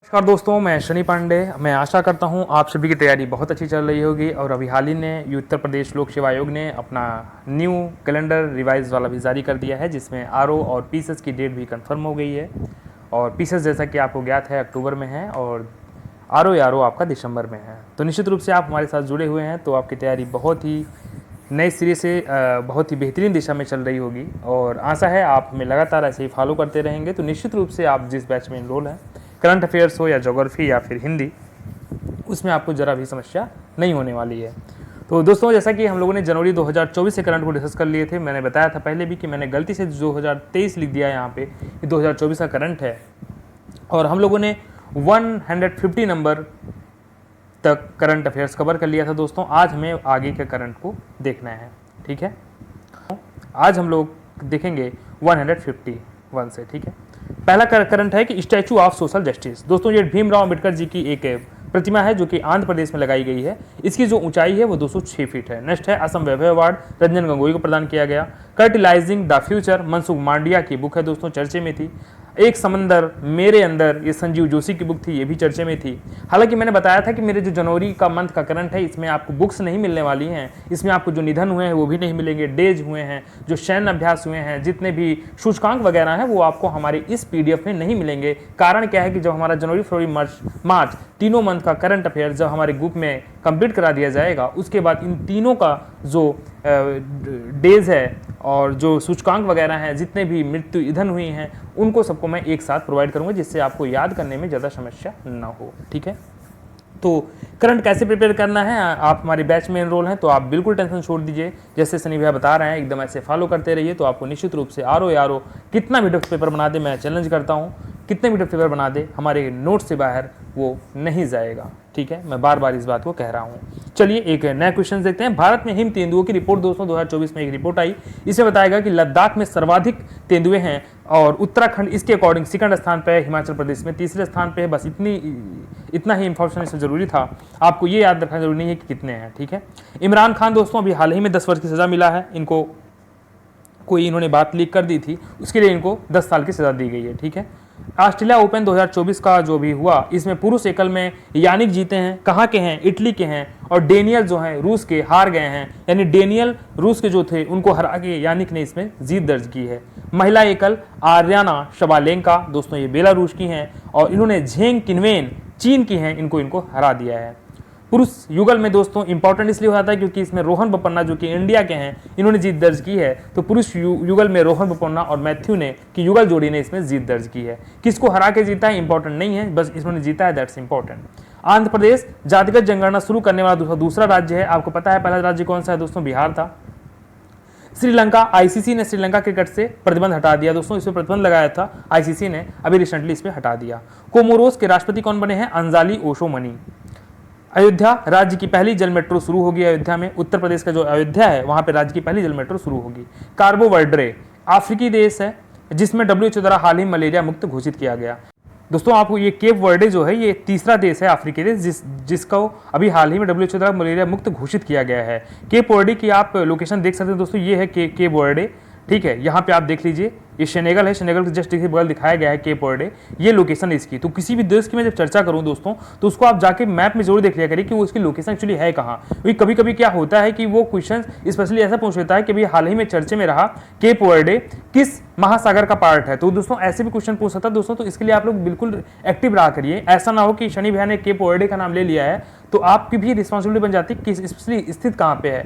नमस्कार दोस्तों, मैं शनि पांडे। मैं आशा करता हूं आप सभी की तैयारी बहुत अच्छी चल रही होगी। और अभी हाल ही में उत्तर प्रदेश लोक सेवा आयोग ने अपना न्यू कैलेंडर रिवाइज वाला भी जारी कर दिया है, जिसमें आरओ और पीसेस की डेट भी कंफर्म हो गई है। और पीसेस जैसा कि आपको ज्ञात है अक्टूबर में है और आरओ आपका दिसंबर में है। तो निश्चित रूप से आप हमारे साथ जुड़े हुए हैं तो आपकी तैयारी बहुत ही नए सिरे से बहुत ही बेहतरीन दिशा में चल रही होगी। और आशा है आप हमें लगातार ऐसे ही फॉलो करते रहेंगे तो निश्चित रूप से आप जिस बैच में इनरोल हैं, करंट अफेयर्स हो या ज्योग्राफी या फिर हिंदी, उसमें आपको ज़रा भी समस्या नहीं होने वाली है। तो दोस्तों, जैसा कि हम लोगों ने जनवरी 2024 से करंट को डिस्कस कर लिए थे, मैंने बताया था पहले भी कि मैंने गलती से 2023 लिख दिया यहाँ पे, ये 2024 का करंट है। और हम लोगों ने 150 नंबर तक करंट अफेयर्स कवर कर लिया था दोस्तों। आज हमें आगे के करंट को देखना है, ठीक है। आज हम लोग देखेंगे 151 से, ठीक है। पहला करंट है कि स्टैचू ऑफ सोशल जस्टिस। दोस्तों, ये भीमराव अंबेडकर जी की एक प्रतिमा है जो कि आंध्र प्रदेश में लगाई गई है। इसकी जो ऊंचाई है वो 206 फीट है। नेक्स्ट है असम वैभव अवार्ड रंजन गोगोई को प्रदान किया गया। Fertilising the future Mansukh Mandaviya की बुक है दोस्तों, चर्चे में थी। एक समंदर मेरे अंदर, ये संजीव जोशी की बुक थी, ये भी चर्चे में थी। हालांकि मैंने बताया था कि मेरे जो जनवरी का मंथ का करंट है, इसमें आपको बुक्स नहीं मिलने वाली हैं। इसमें आपको जो निधन हुए हैं वो भी नहीं मिलेंगे, डेज हुए हैं, जो सैन्य अभ्यास हुए हैं, जितने भी सूचकांक वगैरह हैं वो आपको हमारे इस पीडीएफ में नहीं मिलेंगे। कारण क्या है कि जब हमारा जनवरी फरवरी मार्च तीनों मंथ का करंट अफेयर जब हमारे ग्रुप में कंप्लीट करा दिया जाएगा, उसके बाद इन तीनों का जो डेज है और जो सूचकांक वगैरह हैं, जितने भी मृत्यु ईंधन हुई हैं, उनको सबको मैं एक साथ प्रोवाइड करूंगा, जिससे आपको याद करने में ज़्यादा समस्या ना हो, ठीक है। तो करंट कैसे प्रिपेयर करना है, आप हमारे बैच में एनरोल हैं तो आप बिल्कुल टेंशन छोड़ दीजिए। जैसे सनी भैया बता रहे हैं एकदम ऐसे फॉलो करते रहिए तो आपको निश्चित रूप से आरओ कितना भी टफ पेपर बना दे, मैं चैलेंज करता हूँ, कितने भी टफ पेपर बना दे, हमारे नोट से बाहर वो नहीं जाएगा, ठीक है। मैं बार बार इस बात को कह रहा हूँ। चलिए एक नया क्वेश्चन देखते हैं। भारत में हिम तेंदुओं की रिपोर्ट दोस्तों 2024 में एक रिपोर्ट आई। इसमें बताएगा कि लद्दाख में सर्वाधिक तेंदुए हैं और उत्तराखंड इसके अकॉर्डिंग सेकंड स्थान पे है, हिमाचल प्रदेश में तीसरे स्थान पे है। बस इतना ही इंफॉर्मेशन इसमें जरूरी था, आपको ये याद रखना जरूरी नहीं है कि कितने हैं, ठीक है। इमरान खान दोस्तों अभी हाल ही में 10 वर्ष की सजा मिला है इनको, कोई इन्होंने बात लीक कर दी थी, उसके लिए इनको 10 साल की सजा दी गई है, ठीक है। ऑस्ट्रेलिया ओपन 2024 का जो भी हुआ, इसमें पुरुष एकल में यानिक जीते हैं। कहाँ के हैं? इटली के हैं। और डेनियल जो हैं रूस के हार गए हैं, यानी डेनियल रूस के जो थे उनको हरा के यानिक ने इसमें जीत दर्ज की है। महिला एकल आर्याना शबालेंका दोस्तों ये बेलारूस की हैं और इन्होंने झेंग किन्वेन चीन की हैं, इनको हरा दिया है। पुरुष युगल में दोस्तों इंपॉर्टेंट इसलिए हो जाता है क्योंकि इसमें रोहन बोपन्ना जो कि इंडिया के हैं, इन्होंने जीत दर्ज की है। तो पुरुष युगल में रोहन बोपन्ना और मैथ्यू ने की युगल जोड़ी ने इसमें जीत दर्ज की है। किसको हरा के जीता है इंपॉर्टेंट नहीं है, बस इन्होंने जीता है, दैट्स इंपॉर्टेंट। आंध्र प्रदेश जातिगत जनगणना शुरू करने वाला दूसरा राज्य है। आपको पता है पहला राज्य कौन सा है दोस्तों? बिहार था। श्रीलंका, आईसीसी ने श्रीलंका क्रिकेट से प्रतिबंध हटा दिया दोस्तों, इसमें प्रतिबंध लगाया था आईसीसी ने, अभी रिसेंटली इसमें हटा दिया। कोमोरोस के राष्ट्रपति कौन बने हैं? अंजाली ओशोमनी। अयोध्या राज्य की पहली जल मेट्रो शुरू होगी अयोध्या में। उत्तर प्रदेश का जो अयोध्या है वहां पे राज्य की पहली जल मेट्रो शुरू होगी। कार्बो वर्डे अफ्रीकी देश है जिसमें WHO द्वारा हाल ही मलेरिया मुक्त घोषित किया गया। दोस्तों आपको ये केप वर्डे जो है ये तीसरा देश है अफ्रीकी देश जिसको अभी हाल ही में WHO द्वारा मलेरिया मुक्त घोषित किया गया है। केप वर्डे की आप लोकेशन देख सकते हैं दोस्तों, ये है केप वर्डे, ठीक है। यहाँ पे आप देख लीजिए ये सेनेगल है, सेनेगल के जस्ट देखिए बगल दिखाया गया है केप वर्डे, ये लोकेशन है इसकी। तो किसी भी देश की मैं जब चर्चा करूं दोस्तों तो उसको आप जाके मैप में जरूर देख लिया करिए कि वो उसकी लोकेशन एक्चुअली है कहाँ। क्योंकि कभी कभी क्या होता है कि वो क्वेश्चन स्पेशली ऐसा पूछ लेता है कि भाई हाल ही में चर्चे में रहा केप वर्डे किस महासागर का पार्ट है। तो दोस्तों ऐसे भी क्वेश्चन पूछ सकता है दोस्तों, तो इसके लिए आप लोग बिल्कुल एक्टिव रहा करिए। ऐसा ना हो कि शनि भैया ने केप वर्डे का नाम ले लिया है तो आपकी भी रिस्पॉन्सिबिलिटी बन जाती है कि स्पेशली स्थित कहाँ पे है।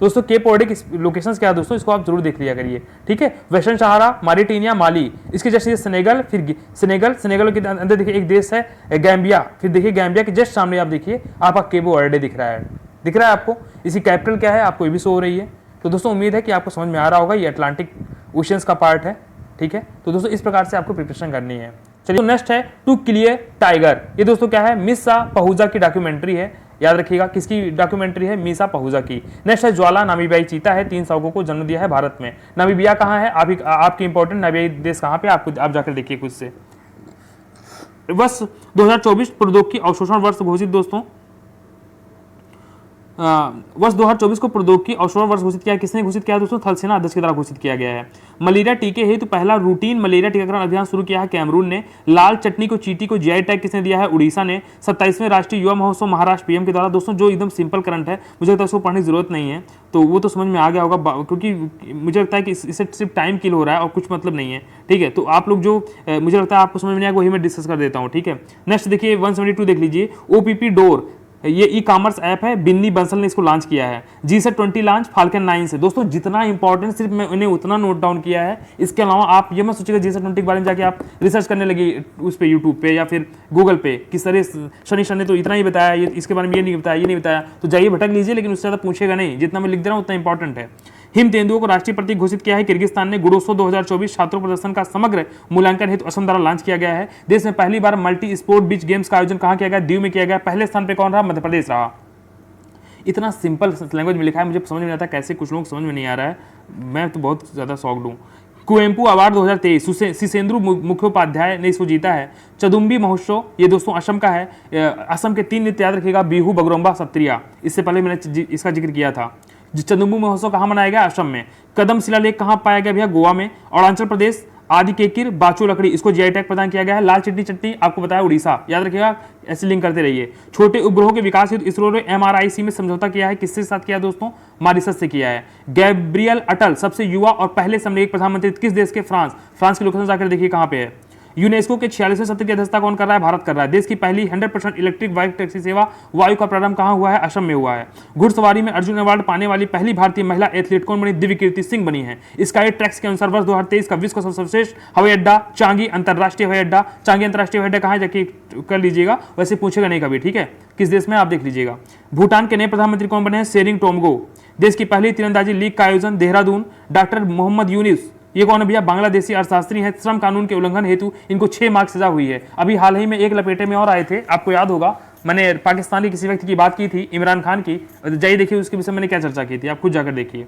दोस्तों केप वर्डे की लोकेशंस क्या है दोस्तों, इसको आप जरूर देख लिया करिए, ठीक है। वेस्टर्न सहारा, मारिटानिया, माली, इसके जस्ट ये सेनेगल, फिर सेनेगल के अंदर देखिए एक देश है गैम्बिया, फिर देखिए गैम्बिया के जस्ट सामने आप देखिए आपका केप वर्डे दिख रहा है आपको। इसकी कैपिटल क्या है आपको ये भी शो हो रही है। तो दोस्तों उम्मीद है कि आपको समझ में आ रहा होगा, ये अटलांटिक ओशियंस का पार्ट है, ठीक है। तो दोस्तों इस प्रकार से आपको प्रिपरेशन करनी है। चलिए नेक्स्ट है टू क्लियर टाइगर। ये दोस्तों क्या है? मिसा पहुजा की डॉक्यूमेंट्री है, याद रखिएगा किसकी डॉक्यूमेंट्री है? मीसा पहुजा की। नेक्स्ट है ज्वाला नामीबियाई चीता है, 3 शावकों को जन्म दिया है भारत में। नामीबिया कहाँ है? आपकी इंपॉर्टेंट नामीबियाई देश कहाँ पे? आप जाकर देखिए खुद से। वर्ष 2024 प्रौद्योगिकी अवशोषण वर्ष घोषित दोस्तों। वर्ष 2024 को प्रौद्योगिकी अवसर वर्ष घोषित किया। किसने घोषित किया दोस्तों? थल सेना अध्यक्ष के द्वारा घोषित किया गया है। मलेरिया टीके हेतु पहला रूटीन मलेरिया टीकाकरण अभियान शुरू किया है कैमरून ने। लाल चटनी को चींटी को जीआई टैग किसने दिया है? उड़ीसा ने। 27वें राष्ट्रीय युवा महोत्सव महाराष्ट्र पीएम के द्वारा। दोस्तों जो एकदम सिंपल करंट है, मुझे लगता है उसको पढ़ने की जरूरत नहीं है, तो वो तो समझ में आ गया होगा, क्योंकि मुझे लगता है कि इससे सिर्फ टाइम किल हो रहा है और कुछ मतलब नहीं है। ठीक है, तो आप लोग जो मुझे लगता है आपको समझ में नहीं आएगा वही मैं डिस्कस कर देता हूँ। ठीक है, नेक्स्ट देखिए 172 देख लीजिए। ओपीपी डोर, ये ई कॉमर्स ऐप है, बिन्नी बंसल ने इसको लॉन्च किया है। G20 लॉन्च फाल्कन 9 से। दोस्तों जितना इंपॉर्टेंट सिर्फ मैं उन्हें उतना नोट डाउन किया है, इसके अलावा आप ये मत सोचिएगा G20 के बारे में जाके आप रिसर्च करने लगी उस पे यूट्यूब पे या फिर गूगल पे, किस तरह शनि ने तो इतना ही बताया, ये इसके बारे में ये नहीं बताया, ये नहीं बताया, तो जाइए भटक लीजिए, लेकिन उससे ज़्यादा पूछेगा नहीं। जितना मैं लिख दे रहा हूँ उतना इंपॉर्टेंट है। हिम तेंदुओं को राष्ट्रीय प्रतीक घोषित किया है किर्गिस्तान ने। गुणोत्सव 2024 छात्रों प्रदर्शन का समग्र मूल्यांकन हेतु असम द्वारा लॉन्च किया गया है। देश में पहली बार मल्टी स्पोर्ट बीच गेम्स का आयोजन कहाँ किया गया? दीव में किया गया। पहले स्थान पर कौन रहा? मध्य प्रदेश रहा। इतना सिंपल लैंग्वेज में लिखा है, मुझे समझ में नहीं आता कैसे कुछ लोग समझ में नहीं आ रहा है, मैं तो बहुत ज़्यादा शॉक्ड हूँ। कुवेम्पू अवार्ड 2023 शिशेंद्रु मुखोपाध्याय ने इसको जीता है। चदुम्बी महोत्सव, ये दोस्तों असम का है। असम के 3 नृत्य याद रखिएगा, बिहू, बगरोम्बा, सत्रिया। इससे पहले मैंने इसका जिक्र किया था। चदुम्बी महोत्सव कहाँ मनाया गया? असम में। कदम शिलालेख कहाँ पाया गया भैया? गोवा में। अरुणाचल प्रदेश आदि केकिर बाचू लकड़ी, इसको जीआई टैग प्रदान किया गया है। लाल चटनी आपको बताया उड़ीसा, याद रखिएगा, ऐसे लिंक करते रहिए। छोटे उपग्रहों के विकास हेतु इसरो ने MRIC में समझौता किया है। किसके साथ किया दोस्तों? मॉरिशस से किया है। गैब्रियल अटल सबसे युवा और पहले समलैंगिक प्रधानमंत्री किस देश के? फ्रांस की लोकेशन जाकर देखिए कहाँ पे है। यूनेस्को के 46वें सत्र की अध्यक्षता कौन कर रहा है? भारत कर रहा है। देश की पहली 100% इलेक्ट्रिक बाइक टैक्सी सेवा वायु का प्रारंभ कहाँ हुआ है? असम में हुआ है। घुड़सवारी में अर्जुन अवार्ड पाने वाली पहली भारतीय महिला एथलीट कौन बनी? दिव्यकीर्ति सिंह बनी है। स्काई ट्रैक्स के अनुसार वर्ष 2023 का विश्व का सर्वश्रेष्ठ हवाई अड्डा चांगी अंतरराष्ट्रीय हवाई अड्डा। चांगी अंतरराष्ट्रीय हवाई अड्डा कहाँ जाके कर लीजिएगा, वैसे पूछेगा नहीं कभी। ठीक है, किस देश में आप देख लीजिएगा। भूटान के नए प्रधानमंत्री कौन बने हैं? सेरिंग टोमगो। देश की पहली तीरंदाजी लीग का आयोजन देहरादून। डॉक्टर मोहम्मद यूनिस, ये कौन है भैया? बांग्लादेशी अर्थशास्त्री है। श्रम कानून के उल्लंघन हेतु इनको 6 मार्क सजा हुई है। अभी हाल ही में एक लपेटे में और आए थे, आपको याद होगा, मैंने पाकिस्तान के किसी व्यक्ति की बात की थी, इमरान खान की। जाइए देखिए उसके विषय में मैंने क्या चर्चा की थी, आप खुद जाकर देखिए।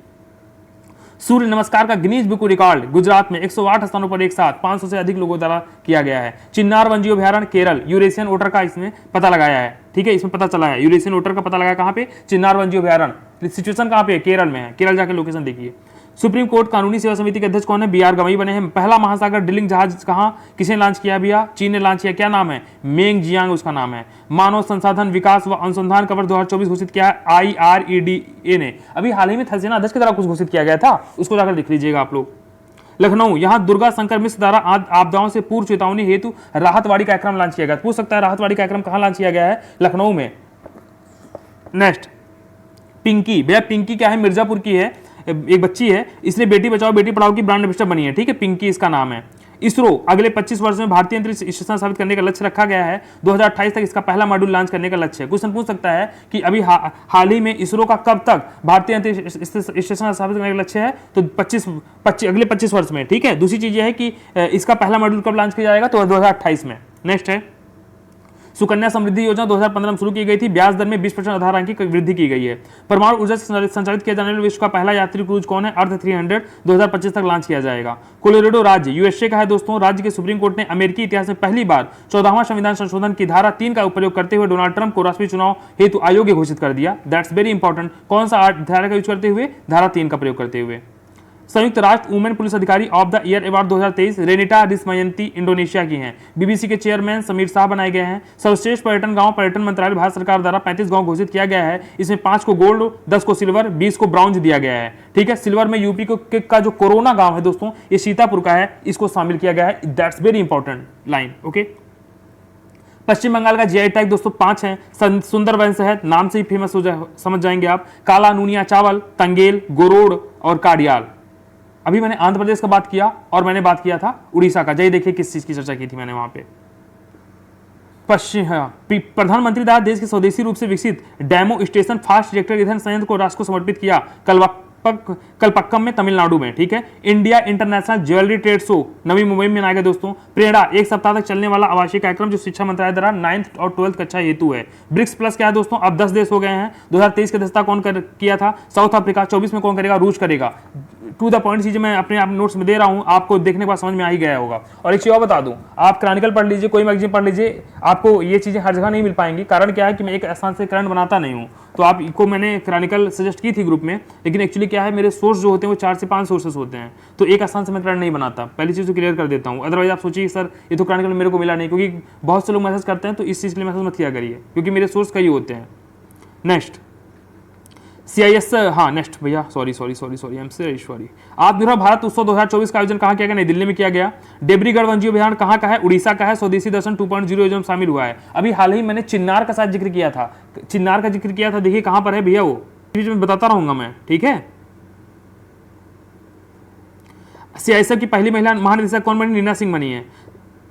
सूर्य नमस्कार का गिनीज बुक रिकॉर्ड गुजरात में 108 स्थानों पर एक साथ 500 से अधिक लोगों द्वारा किया गया है। चिन्नार वन्य अभयारण्य केरल, यूरेशियन ओटर का इसमें पता लगाया है। ठीक है, इसमें पता चला है यूरेशियन ओटर का पता लगाया कहाँ पे? चिन्नार वन्य अभयारण्य। सिचुएशन कहाँ पे है? केरल में है। केरल जाकर लोकेशन देखिए। सुप्रीम कोर्ट कानूनी सेवा समिति के अध्यक्ष कौन है? BR गवई बने हैं। पहला महासागर ड्रिलिंग जहाज कहाँ किसने लॉन्च किया भैया? चीन ने लॉन्च किया। क्या नाम है? मेंग जियांग उसका नाम है। मानव संसाधन विकास व अनुसंधान कवर 2024 घोषित किया है IREDA ने। अभी हाल ही में थल सेना अध्यक्ष के द्वारा कुछ घोषित किया गया था, उसको जाकर देख लीजिएगा आप लोग। लखनऊ, यहाँ दुर्गा शंकर मिश्र द्वारा आपदाओं से पूर्व चेतावनी हेतु राहतवाड़ी कार्यक्रम लॉन्च किया गया। पूछ सकता है राहतवाड़ी कार्यक्रम कहाँ लॉन्च किया गया है? लखनऊ में। नेक्स्ट पिंकी, भैया पिंकी क्या है? मिर्जापुर की है, एक बच्ची है, इसलिए बेटी बचाओ बेटी पढ़ाओ की ब्रांड एम्बेसडर बनी है। ठीक है, पिंकी इसका नाम है। इसरो अगले 25 वर्ष में भारतीय अंतरिक्ष स्टेशन स्थापित करने का लक्ष्य रखा गया है। 2028 तक इसका पहला मॉड्यूल लॉन्च करने का लक्ष्य है। क्वेश्चन पूछ सकता है कि अभी हाल ही में इसरो का कब तक भारतीय अंतरिक्ष स्टेशन स्थापित करने का लक्ष्य है? तो अगले 25 वर्ष में। ठीक है, दूसरी चीज यह है कि इसका पहला मॉड्यूल कब लॉन्च किया जाएगा? तो 2028 में। नेक्स्ट है सुकन्या समृद्धि योजना 2015 में शुरू की गई थी। ब्याज दर में 20% आधार की वृद्धि की गई है। परमाणु ऊर्जा से संचालित किया जाने वाला विश्व का पहला यात्री क्रूज कौन है? अर्थ 300 2025 तक लॉन्च किया जाएगा। कोलोराडो राज्य USA का है दोस्तों। राज्य के सुप्रीम कोर्ट ने अमेरिकी इतिहास में पहली बार 14वां संविधान संशोधन की धारा 3 का उपयोग करते हुए डोनाल्ड ट्रंप को राष्ट्रीय चुनाव हेतु अयोग्य घोषित कर दिया। That's very important. कौन सा धारा का यूज करते हुए? धारा 3 का प्रयोग करते हुए। संयुक्त राष्ट्र वुमेन पुलिस अधिकारी of the year award 2023 Renita Rismayanti Indonesia की हैं। BBC के चेयरमैन समीर शाह बनाए गए हैं। सर्वश्रेष्ठ पर्यटन गांव पर्यटन मंत्रालय भारत सरकार द्वारा 35 गांव घोषित किया गया है। इसमें 5 को गोल्ड, 10 को सिल्वर, 20 को ब्रॉन्ज दिया गया है। ठीक है, सिल्वर में यूपी का जो कोरोना गांव है दोस्तों, ये सीतापुर का है, इसको शामिल किया गया है। That's very important line. Okay, Paschim Bangal का जीआई टैग दोस्तों 5 है। सुंदर वंश है, नाम से ही फेमस समझ जाएंगे आप। काला नूनिया चावल, तंगेल, गोरोड़ और काडियाल। अभी मैंने आंध्र प्रदेश का बात किया और मैंने बात किया था उड़ीसा का। जाइए देखिए किस चीज की चर्चा की थी मैंने वहां पे। प्रधानमंत्री द्वारा देश के स्वदेशी रूप से विकसित डेमो स्टेशन फास्ट रिएक्टर ईंधन संयंत्र को राष्ट्र को समर्पित किया कलपक्कम में, तमिलनाडु में। ठीक है, India international jewellery trade show Navi Mumbai में मनाया गया दोस्तों। प्रेरणा 1 सप्ताह तक चलने वाला आवासीय कार्यक्रम जो शिक्षा मंत्रालय द्वारा 9th और 12th कक्षा हेतु है। ब्रिक्स प्लस क्या है दोस्तों? अब 10 देश हो गए हैं। 2023 की अध्यक्षता कौन किया था? South Africa. 24 में कौन करेगा? रूस करेगा। टू द पॉइंट चीजें मैं अपने आप नोट्स में दे रहा हूं, आपको देखने के बाद समझ में आ ही गया होगा। और एक चीज और बता दूं, आप क्रॉनिकल पढ़ लीजिए, कोई मैगजीन पढ़ लीजिए, आपको ये चीजें हर जगह नहीं मिल पाएंगी। कारण क्या है कि मैं एक स्थान से करंट बनाता नहीं हूँ। तो आपको मैंने क्रॉनिकल सजेस्ट की थी ग्रुप में, लेकिन एक्चुअली क्या है, मेरे सोर्स जो होते हैं वो 4 से 5 सोर्सेस होते हैं, तो एक स्थान से मैं करंट नहीं बनाता। पहली चीज तो क्लियर कर देता हूँ। अदरवाइज आप सोचिए सर ये तो क्रॉनिकल मेरे को मिला नहीं, क्योंकि बहुत से लोग मैसेज करते हैं, तो इस चीज के लिए मैसेज मत किया करिए, क्योंकि मेरे सोर्स कई होते हैं। नेक्स्ट CIS, हाँ नेक्स्ट भैया, सॉरी एम से ईश्वरी। आत्मनिर्भर भारत उत्सव 2024 का आयोजन कहाँ किया गया? नई दिल्ली में किया गया। डेब्रीगढ़ वन्यजीव अभयारण्य कहाँ का है? उड़ीसा का है। स्वदेशी दर्शन 2.0 योजना में शामिल हुआ है। अभी हाल ही मैंने चिन्नार का साथ जिक्र किया था, चिन्नार का जिक्र किया था, देखिए कहाँ पर है भैया, वो बीच में बताता रहूंगा मैं, ठीक है। CIS की पहली महिला महानिदेशक कौन बनी? नीना सिंह बनी है।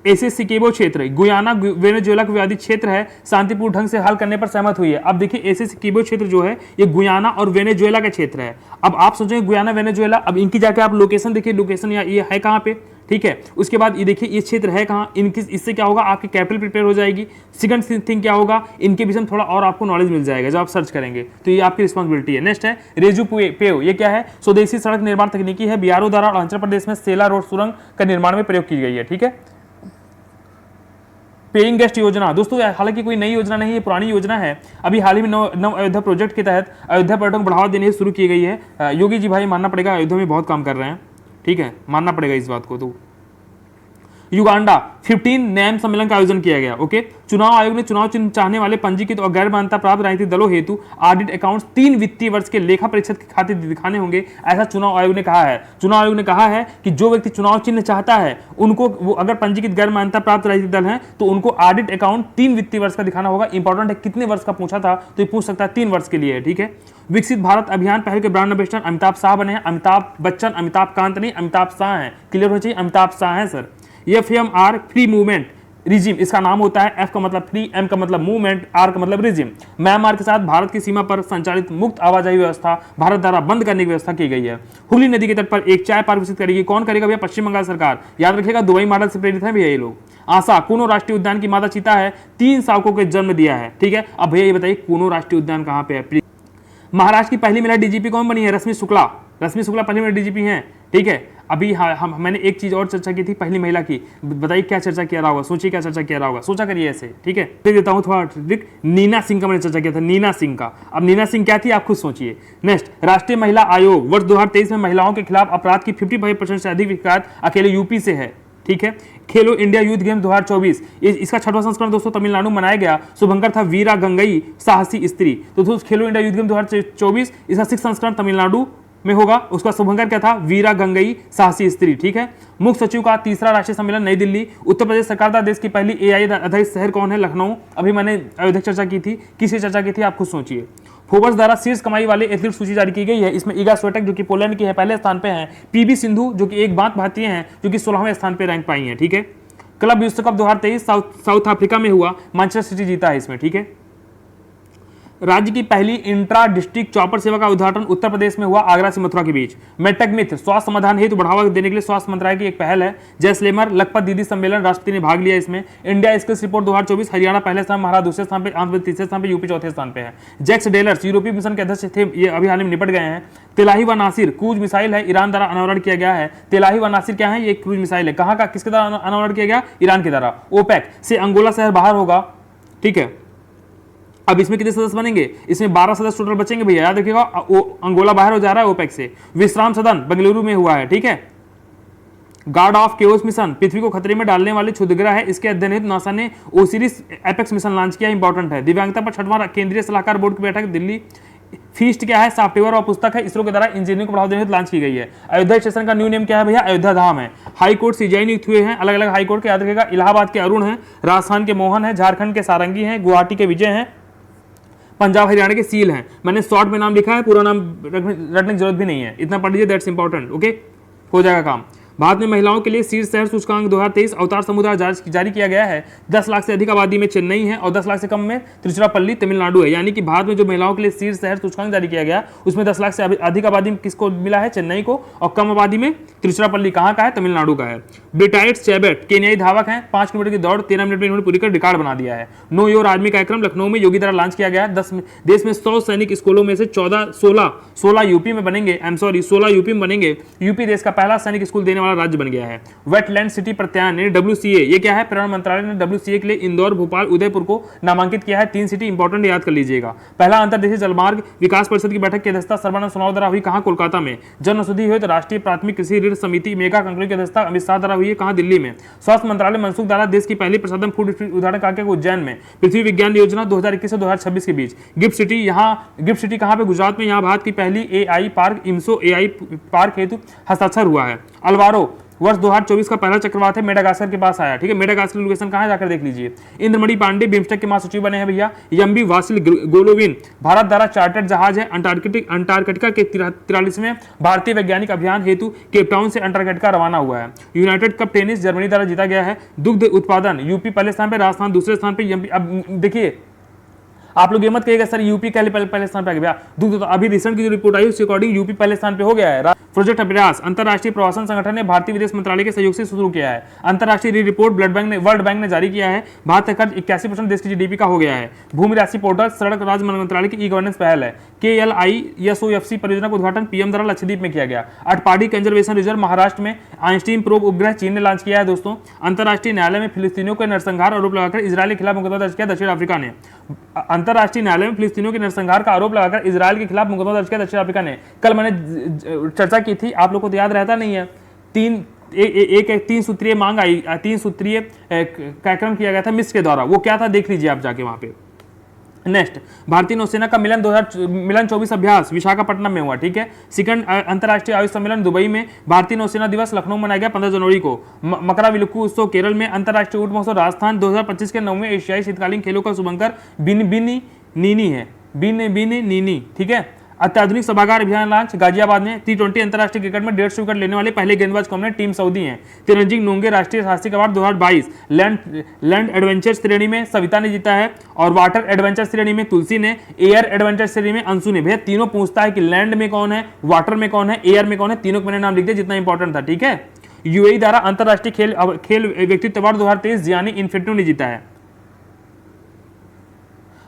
एसेसिकेबो क्षेत्र गुयाना वेनेजुएला का विवादित क्षेत्र है, शांतिपूर्ण ढंग से हल करने पर सहमत हुई है। अब देखिए एसेसिकेबो क्षेत्र जो है ये गुयाना और वेनेजुएला का क्षेत्र है। अब आप सोचेंगे गुयाना वेनेजुएला, अब इनकी जाके आप लोकेशन देखिए, लोकेशन ये है कहाँ पे, ठीक है। उसके बाद ये देखिए ये क्षेत्र है कहाँ, इनकी इससे क्या होगा, आपकी कैपिटल प्रिपेयर हो जाएगी। सेकंड थिंग क्या होगा, इनके विषय में थोड़ा और आपको नॉलेज मिल जाएगा जब आप सर्च करेंगे, तो ये आपकी रिस्पॉन्सिबिलिटी है। नेक्स्ट है रेजू पेव, ये क्या है? स्वदेशी सड़क निर्माण तकनीकी है, बिहार द्वारा और आंध्र प्रदेश में सेला रोड सुरंग का निर्माण में प्रयोग की गई है, ठीक है। पेइंग गेस्ट योजना, दोस्तों हालांकि कोई नई योजना नहीं है, पुरानी योजना है। अभी हाल ही में नव अयोध्या प्रोजेक्ट के तहत अयोध्या पर्यटन को बढ़ावा देने शुरू की गई है। योगी जी भाई मानना पड़ेगा, अयोध्या में बहुत काम कर रहे हैं, ठीक है, मानना पड़ेगा इस बात को। तो युगांडा 15 नैम सम्मेलन का आयोजन किया गया। ओके, चुनाव आयोग ने चुनाव चिन्ह चाहने वाले पंजीकृत और गैर मान्यता प्राप्त राजनीतिक दलों हेतु ऑडिट अकाउंट्स 3 वित्तीय वर्ष के लेखा परीक्षक के खाते दिखाने होंगे, ऐसा चुनाव आयोग ने कहा है। चुनाव आयोग ने कहा है कि जो व्यक्ति चुनाव चिन्ह चाहता है उनको, वो अगर पंजीकृत गैर मान्यता प्राप्त राजनीतिक दल हैं तो उनको ऑडिट अकाउंट 3 वित्तीय वर्ष का दिखाना होगा। इंपॉर्टेंट है, कितने वर्ष का पूछा था तो ये पूछ सकता है, 3 वर्ष के लिए, ठीक है। विकसित भारत अभियान पहल के ब्रांड एम्बेसडर अमिताभ शाह बने हैं। अमिताभ बच्चन, अमिताभ कांत नहीं, अमिताभ शाह हैं, क्लियर होना चाहिए, अमिताभ शाह हैं sir. FMR free movement regime इसका नाम होता है। F का मतलब फ्री, M का मतलब मूवमेंट, R का मतलब रिजिम। म्यांमार के साथ भारत की सीमा पर संचालित मुक्त आवाजाही व्यवस्था भारत द्वारा बंद करने की व्यवस्था की गई है। हुगली नदी के तट पर एक चाय पार्क विकसित करेगी, कौन करेगा भैया? पश्चिम बंगाल सरकार। याद रखिएगा दुबई मॉडल से प्रेरित है भैया ये लोग। आशा कूनो राष्ट्रीय उद्यान की माता चीता है, 3 शावकों को जन्म दिया है, ठीक है। अब भैया ये बताइए कूनो राष्ट्रीय उद्यान कहाँ पे है? महाराष्ट्र की पहली महिला DGP कौन बनी है? रश्मि शुक्ला। रश्मि शुक्ला पहली महिला DGP हैं, ठीक है। अभी मैंने एक चीज और चर्चा की थी पहली महिला की, बताइए क्या चर्चा किया रहा होगा, सोचिए क्या चर्चा किया रहा होगा, सोचा करिए ऐसे, ठीक है। दे देता हूं थोड़ा ट्रिक। नीना सिंह का मैंने चर्चा किया था, नीना सिंह का। अब नीना सिंह क्या थी आप खुद सोचिए। नेक्स्ट, राष्ट्रीय महिला आयोग वर्ष 2023 में महिलाओं के खिलाफ अपराध की 55% से अधिक शिकायत अकेले यूपी से है, ठीक है। खेलो इंडिया यूथ गेम 2024 इसका 6वां संस्करण दोस्तों तमिलनाडु में मनाया गया। शुभंकर था वीरा गंगई साहसी स्त्री। तो दोस्तों खेलो इंडिया यूथ गेम 2024 इसका 6वां संस्करण तमिलनाडु में होगा। उसका शुभंकर क्या था? वीरा गंगई साहसी स्त्री, ठीक है। मुख्य सचिव का 3रा राष्ट्रीय सम्मेलन नई दिल्ली। उत्तर प्रदेश सरकार द्वारा देश की पहली AI आधारित शहर कौन है? लखनऊ। अभी मैंने अयोध्या चर्चा की थी, किससे चर्चा की थी आप खुद सोचिए। फोर्ब्स द्वारा शीर्ष कमाई वाले एथलीट सूची जारी की गई है। इसमें ईगा स्वीटेक जो कि पोलैंड की है पहले स्थान पे हैं। PV सिंधु जो कि एक बात भारतीय हैं जो कि 16वें स्थान पे रैंक पाई हैं, ठीक है। क्लब विश्व कप 2023 साउथ अफ्रीका में हुआ, मैनचेस्टर सिटी जीता है इसमें, ठीक है। राज्य की पहली इंट्रा डिस्ट्रिक्ट चॉपर सेवा का उद्घाटन उत्तर प्रदेश में हुआ, आगरा से मथुरा के बीच। मेटक मित्र स्वास्थ्य समाधान हेतु बढ़ावा देने के लिए स्वास्थ्य मंत्रालय की एक पहल है। जैसलमेर लखपत दीदी सम्मेलन, राष्ट्रपति ने भाग लिया इसमें। इंडिया स्किल्स रिपोर्ट 2024 हरियाणा पहले स्थान, महाराष्ट्र दूसरे स्थान पे, आंध्र प्रदेश तीसरे स्थान पे, यूपी चौथे स्थान पे है। जैक्स डेलर्स यूरोपीय मिशन के अध्यक्ष थे, ये अभी हाल में निपट गए हैं। तेलाही व नासिर क्रूज मिसाइल है, ईरान द्वारा अनावरण किया गया है। तेलाही व नासिर क्या है? ये क्रूज मिसाइल है। कहाँ का, किसके द्वारा अनावरण किया गया? ईरान के द्वारा। ओपेक से अंगोला शहर बाहर होगा, ठीक है। अब इसमें कितने सदस्य बनेंगे? इसमें 12 सदस्य टोटल बचेंगे भैया, याद रखिएगा। अंगोला बाहर हो जा रहा है ओपेक से। विश्राम सदन बेंगलुरु में हुआ है, ठीक है। गार्ड ऑफ केओस मिशन पृथ्वी को खतरे में डालने वाले क्षुद्रग्रह है, इसके अध्ययन हेतु नासा ने ओसिरिस एपेक्स मिशन लॉन्च किया, इंपॉर्टेंट है। दिव्यांगता पर 6वां केंद्रीय सलाहकार बोर्ड की बैठक दिल्ली। फीस्ट क्या है? सॉफ्टवेयर और पुस्तक है, इसरो के द्वारा इंजीनियरिंग को बढ़ावा देने हेतु लॉन्च की गई है। अयोध्या स्टेशन का न्यू नेम क्या है भैया? अयोध्या धाम है। हाई कोर्ट CJI नियुक्त हुए हैं, अलग अलग हाई कोर्ट के, याद रखिएगा। इलाहाबाद के अरुण है, राजस्थान के मोहन है, झारखंड के सारंगी हैं, गुवाहाटी के विजय हैं, पंजाब हरियाणा के सील हैं। मैंने शॉर्ट में नाम लिखा है, पूरा नाम रटने की जरूरत भी नहीं है, इतना पढ़ लीजिए, दैट्स इंपॉर्टेंट, ओके, हो जाएगा काम। भारत में महिलाओं के लिए शीर्ष शहर सूचकांक 2023 अवतार समुद्र जारी किया गया है। 10 लाख से अधिक आबादी में चेन्नई है और 10 लाख से कम में तिरुचिरापल्ली तमिलनाडु है। यानी कि भारत में जो महिलाओं के लिए शीर्ष शहर सूचकांक जारी किया गया उसमें 10 लाख से अधिक आबादी में किसको मिला है? चेन्नई को। और कम आबादी में तिरुचिरापल्ली कहाँ का है? तमिलनाडु का है। बेटाइट चेबेट केन्याई धावक हैं, 5 किलोमीटर की दौड़ 13 मिनट में इन्होंने पूरी कर रिकॉर्ड बना दिया है। नो योर आर्मी कार्यक्रम लखनऊ में योगी द्वारा लॉन्च किया गया। देश में 100 सैनिक स्कूलों में से 16 यूपी में बनेंगे। 16 यूपी में बनेंगे। यूपी देश का पहला सैनिक स्कूल देने वाला राज्य बन गया है। वेटलैंड सिटी प्रत्यायन WCA, ये क्या है? पर्यावरण मंत्रालय ने WCA के लिए इंदौर, भोपाल, उदयपुर को नामांकित किया है। 3 सिटी इंपॉर्टेंट याद कर लीजिएगा। पहला अंतर्देशीय जलमार्ग विकास परिषद की बैठक की अध्यक्षता सर्बानंद सोनोवाल द्वारा हुई। कहां? कोलकाता में। जन औषधि हुई तो राष्ट्रीय प्राथमिक कृषि ऋण समिति मेगा कंक्लेव की अध्यक्षता अमित शाह द्वारा हुई है। कहां? दिल्ली में। स्वास्थ्य मंत्रालय मनसुख द्वारा देश की पहली प्रसाधन फूड उदाहरण कहा गया उज्जैन में। पृथ्वी विज्ञान योजना 2021 से 2026 के बीच। गिफ्ट सिटी कहां पे? गुजरात में। यहां भारत की पहली AI park IMSO AI park हेतु हस्ताक्षर हुआ है। अल्वारो वर्ष 2024 का पहला चक्रवात है, मेडागास्कर के पास आया। ठीक है, मेडागास्कर लोकेशन कहां है? जाकर देख लीजिए। इंद्रमणि पांडे बिम्स्टेक के महासचिव बने हैं भैया। यम्बी वासिल गोलोविन भारत द्वारा चार्टर्ड जहाज है। अंटार्कटिका के 43वें भारतीय वैज्ञानिक अभियान हेतु केपटाउन से अंटार्कटिका रवाना हुआ है। यूनाइटेड कप टेनिस जर्मनी द्वारा जीता गया है। दुग्ध उत्पादन यूपी पहले स्थान पर, राजस्थान दूसरे स्थान पर। अब देखिए, आप लोग ये मत कहिएगा सर यूपी पहले स्थान पे आ गया। दुग्ध तो अभी रिसेंट की जो रिपोर्ट आई उसके अकॉर्डिंग यूपी पहले स्थान पे हो गया है। प्रोजेक्ट अभ्यास अंतर्राष्ट्रीय प्रवासन संगठन ने भारतीय विदेश मंत्रालय के सहयोग से शुरू किया है। अंतर्राष्ट्रीय रिपोर्ट वर्ल्ड बैंक ने जारी किया है। भारत का कर्ज 81% देश की GDP का हो गया है। भूमि राशि पोर्टल सड़क राज्य मंत्रालय की E-गवर्नेंस पहल है। KLISOFC परियोजना का उद्घाटन PM द्वारा लक्षद्वीप में किया गया। अटपाडी कंजर्वेशन रिजर्व महाराष्ट्र में। आइंस्टीन प्रोब उपग्रह चीन ने लॉन्च किया है। दोस्तों, अंतर्राष्ट्रीय न्यायालय में फिलिस्तीनियों के नरसंहार आरोप लगाकर इजरायल के खिलाफ मुकदमा दर्ज किया दक्षिण अफ्रीका ने। अंतर्राष्ट्रीय न्यायालय में फिलिस्तीनियों के नरसंहार का आरोप लगाकर इजरायल के खिलाफ मुकदमा दर्ज किया दक्षिण अफ्रीका ने। कल मैंने चर्चा की थी, आप लोग को तो याद रहता नहीं है। 3 सूत्रीय मांग आई, 3 सूत्रीय कार्यक्रम किया गया था मिस्र के द्वारा। वो क्या था देख लीजिए आप जाके वहां पे। नेक्स्ट, भारतीय नौसेना का मिलन 24 अभ्यास विशाखापट्टनम में हुआ। ठीक है, सेकंड अंतर्राष्ट्रीय आयुष सम्मेलन दुबई में। भारतीय नौसेना दिवस लखनऊ मनाया गया 15 जनवरी को। मकराविलुक्कू उत्सव केरल में। अंतर्राष्ट्रीय ऊंट महोत्सव राजस्थान। 2025 के 9वें एशियाई शीतकालीन खेलों का शुभंकर बिनी नीनी। ठीक है, अत्याधुनिक सभागार अभियान लॉन्च गाजियाबाद में। T20 अंतर्राष्ट्रीय क्रिकेट में 150 विकेट लेने वाले पहले गेंदबाज कौन है? टीम सऊदी है। तिरंजिंग नोंगे राष्ट्रीय साहसिक अवार्ड 2022 लैंड एडवेंचर श्रेणी में सविता ने जीता है और वाटर एडवेंचर श्रेणी में तुलसी ने, एयर एडवेंचर श्रेणी में अंशु ने। भैया तीनों पूछता है कि लैंड में कौन है, वाटर में कौन है, एयर में कौन है, तीनों को मैंने नाम लिख दिया जितना इंपॉर्टेंट था। ठीक है, UAE द्वारा अंतर्राष्ट्रीय खेल व्यक्तित्व अवार्ड 2023 जियानी इन्फेंटिनो ने जीता है।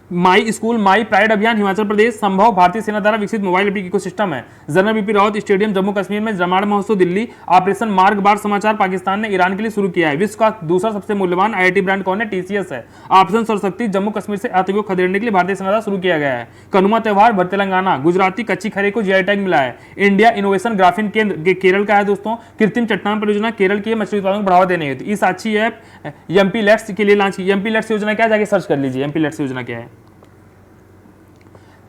माई स्कूल माई प्राइड अभियान हिमाचल प्रदेश संभव भारतीय सेना द्वारा विकसित मोबाइल एप्लीकेशन इकोसिस्टम है। जनरल बिपिन रावत स्टेडियम जम्मू कश्मीर में। रामायण महोत्सव दिल्ली। ऑपरेशन मार्ग बार समाचार पाकिस्तान ने ईरान के लिए शुरू किया है। विश्व का दूसरा सबसे मूल्यवान IIT ब्रांड कौन है? TCS है। ऑपरेशन सौरशक्ति जम्मू कश्मीर से आतंकियों को खदेड़ने के लिए भारतीय सेना द्वारा शुरू किया गया है। कनुमा त्योहार भर तेलंगाना। गुजराती कच्ची खरे को GI टैग मिला है। इंडिया इनोवेशन ग्राफीन केंद्र केरल का है। दोस्तों, कृत्रिम चट्टान परियोजना केरल की मछली उत्पादन को बढ़ावा देने हेतु इस अच्छी ऐप MP लेट्स के लिए लॉन्च की। MP लेट्स योजना क्या है? जाके सर्च कर लीजिए MP लेट्स योजना क्या है।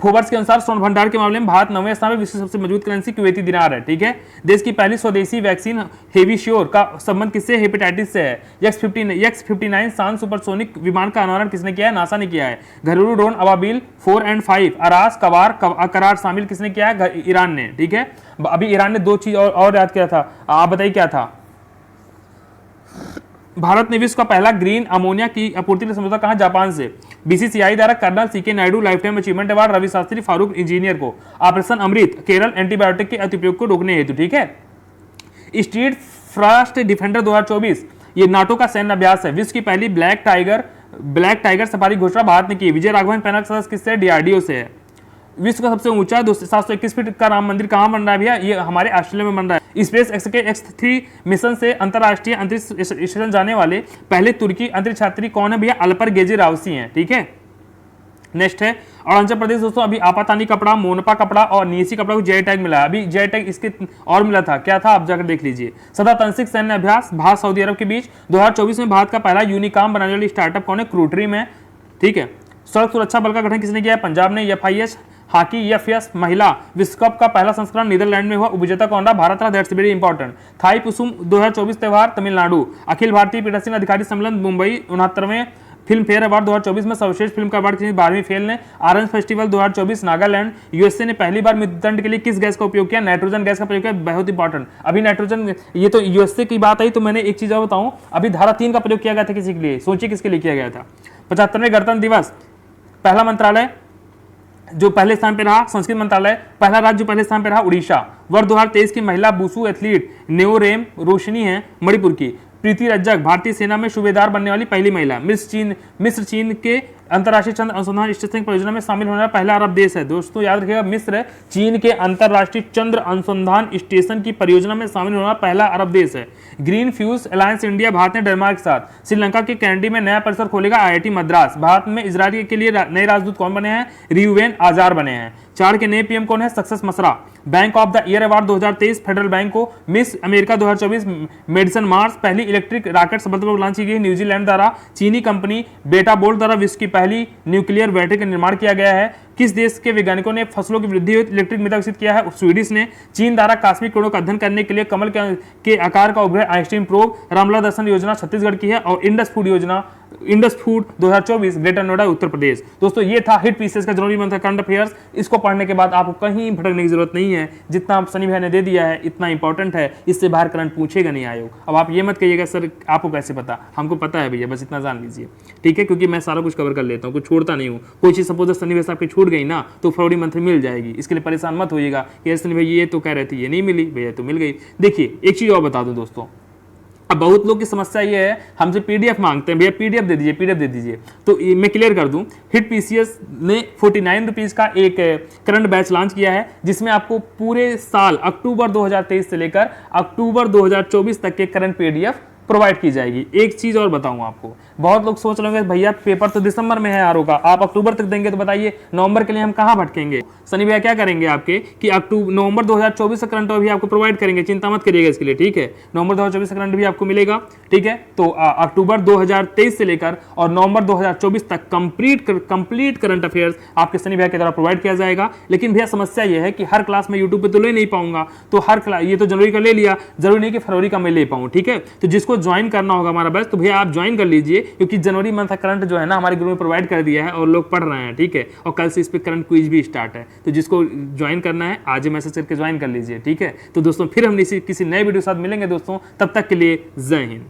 फोर्ब्स के अनुसार स्वर्ण भंडार के मामले में भारत 9वें स्थान पर। विश्व की सबसे मजबूत करेंसी कुवैती दिनार है। ठीक है, देश की पहली स्वदेशी वैक्सीन हेविश्योर का संबंध किससे? हेपेटाइटिस से है। X-59 सान सुपरसोनिक विमान का अनावरण किसने किया है? नासा ने किया है। घरेलू ड्रोन अबाबिल 4 और 5 अरास करार शामिल किसने किया है? ईरान ने। ठीक है, अभी ईरान ने 2 चीज और याद किया था, आप बताइए क्या था? भारत ने विश्व का पहला ग्रीन अमोनिया की आपूर्ति का समझौता कहा? जापान से। BCCI द्वारा colonel CK Naidu life time achievement award Ravi Shastri Farokh Engineer को। ऑपरेशन अमृत केरल एंटीबायोटिक के अतिप्रयोग को रोकने हेतु। ठीक है, स्ट्रीट फास्ट डिफेंडर 2024 ये नाटो का सैन्य अभ्यास है। विश्व की पहली ब्लैक टाइगर सफारी घोषणा भारत ने की। विजय राघवन पैनल सदस्य किससे? DRDO से है। विश्व का सबसे ऊंचा 721 फीट का राम मंदिर कहां बन रहा है भैया? ये हमारे ऑस्ट्रेलिया में बन रहा है। स्पेस एक्स के X3 मिशन से अंतरराष्ट्रीय अंतरिक्ष स्टेशन जाने वाले पहले तुर्की अंतरिक्ष यात्री कौन है भैया? अल्पर गेजी रावसी हैं। ठीक है, नेक्स्ट है अरुणाचल प्रदेश। दोस्तों, अभी आपातानी कपड़ा, मोनपा कपड़ा और नीसी कपड़ा को GI टैग मिला है। अभी GI टैग इसके और मिला था, क्या था आप जाकर देख लीजिए। सदातंसिक सैन्य अभ्यास भारत सऊदी अरब के बीच। 2024 में भारत का पहला यूनिकॉर्न बनाने वाली स्टार्टअप कौन है? क्रूट्रीम है। ठीक है, सड़क सुरक्षा बल का गठन किसने किया है? पंजाब ने। FIH हॉकी FS महिला विश्व कप का पहला संस्करण नीदरलैंड में हुआ। उपविजेता कौन रहा? भारत रहा। That's very important. थाई पुसुम 2024 त्योहार तमिलनाडु। अखिल भारतीय पीठासीन अधिकारी सम्मेलन मुंबई 69वें फिल्म फेयर अवार्ड 2024 में सर्वश्रेष्ठ फिल्म का अवार्ड किसी 12वीं फेल ने। ऑरेंज फेस्टिवल 2024 नागालैंड यूएसए ने पहली बार मृत्युदंड के लिए किस गैस का उपयोग किया? नाइट्रोजन गैस का प्रयोग किया। बहुत इंपॉर्टेंट, अभी नाइट्रोजन, ये तो यूएसए की बात आई तो मैंने एक चीज और बताऊं, अभी धारा 3 का प्रयोग किया गया था किसी के लिए, सोचिए किसके लिए किया गया था। 75वें गणतंत्र दिवस, पहला मंत्रालय जो पहले स्थान पे रहा संस्कृत मंत्रालय, पहला राज्य जो पहले स्थान पे रहा उड़ीसा। वर्ष 2023 की महिला वुशु एथलीट नेओरेम रोशनी है मणिपुर की। प्रीति रज्जक भारतीय सेना में सूबेदार बनने वाली पहली महिला। मिस्र चीन के अंतर्राष्ट्रीय चंद्र अनुसंधान स्टेशन परियोजना में शामिल होने वाला पहला अरब देश है। दोस्तों याद रखिएगा, मिस्र चीन के अंतर्राष्ट्रीय चंद्र अनुसंधान स्टेशन की परियोजना में शामिल होने वाला पहला अरब देश है। Green fuse alliance India, Bharat ने डेनमार्क के साथ। श्रीलंका के कैंडी में नया परिसर खोलेगा आईआईटी मद्रास। भारत में इजराइल के लिए नए राजदूत कौन बने हैं? रियूवेन आजार बने हैं। चार के नए पीएम कौन है? सक्सेस मसरा। Bank of the year award 2023 Federal bank को। Miss America 2024 Madison Marsh. पहली इलेक्ट्रिक रॉकेट सफलतापूर्वक लॉन्च की गई न्यूजीलैंड द्वारा। चीनी कंपनी बेटा बोल्ट द्वारा विश्व की पहली न्यूक्लियर बैटरी का निर्माण किया गया है। किस देश के वैज्ञानिकों ने फसलों की वृद्धि हेतु इलेक्ट्रिक मृदा विकसित किया है? स्वीडिश ने। चीन द्वारा काश्मीर पेड़ों का अध्ययन करने के लिए कमल के आकार का उपग्रह आइंस्टीन प्रोब। रामला दर्शन योजना छत्तीसगढ़ की है। और इंडस फूड योजना, Indus food 2024 greater Noida Uttar Pradesh. दोस्तों ये था हिट पीसेस का जनवरी मंथ का करंट अफेयर्स। इसको पढ़ने के बाद आपको कहीं भटकने की जरूरत नहीं है, जितना आप सनी भाई ने दे दिया है इतना इंपॉर्टेंट है, इससे बाहर करंट पूछेगा नहीं आयोग। अब आप ये मत कहिएगा सर आपको कैसे पता, हमको पता है भैया, बस इतना जान लीजिए, ठीक है, क्योंकि मैं सारा कुछ कवर कर लेता हूँ, कुछ छोड़ता नहीं हूँ। कोई चीज सपोज सनी भाई आपकी छूट गई ना तो फरवरी मंथ में मिल जाएगी, इसके लिए परेशान मत होइएगा कि सनी भाई ये तो कह रहे थे ये नहीं मिली, भैया तो मिल गई। देखिए एक चीज और बता दूं दोस्तों, अब बहुत लोग की समस्या ये है हमसे पीडीएफ मांगते हैं, भैया पीडीएफ दे दीजिए, पीडीएफ दे दीजिए। तो मैं क्लियर कर दूं, हिट पीसीएस ने 49 रुपीज का एक करंट बैच लॉन्च किया है, जिसमें आपको पूरे साल अक्टूबर 2023 से लेकर अक्टूबर 2024 तक के करंट पीडीएफ प्रोवाइड की जाएगी। एक चीज और बताऊं आपको, बहुत लोग सोच रहे होंगे भैया पेपर तो दिसंबर में है आरओ का, आप अक्टूबर तक देंगे तो बताइए नवंबर के लिए हम कहां भटकेंगे। सनी भैया क्या करेंगे आपके कि नवंबर 2024 का करंट भी आपको प्रोवाइड करेंगे, चिंता मत करिएगा इसके लिए, ठीक है। नवंबर 2024 का करंट भी आपको मिलेगा, ठीक है। तो अक्टूबर 2023 से लेकर और नवंबर 2024 तक कंप्लीट करंट अफेयर्स आपके सनी भैया के द्वारा प्रोवाइड किया जाएगा। लेकिन भैया समस्या यह है कि हर क्लास में यूट्यूब पे तो ले नहीं पाऊंगा, तो हर क्लास, ये तो जनवरी का ले लिया, जरूरी नहीं कि फरवरी का मैं ले पाऊं, ठीक है। तो जिसको ज्वाइन करना होगा हमारा बैच तो भैया आप ज्वाइन कर लीजिए, क्योंकि जनवरी मंथ का करंट जो है ना हमारे ग्रुप में प्रोवाइड कर दिया है और लोग पढ़ रहे हैं, ठीक है। और कल से इस पे करंट क्विज भी स्टार्ट है, तो जिसको ज्वाइन करना है आज मैसेज करके ज्वाइन कर लीजिए, ठीक है। तो दोस्तों फिर हम किसी नए वीडियो के साथ मिलेंगे दोस्तों, तब तक के लिए जय हिंद।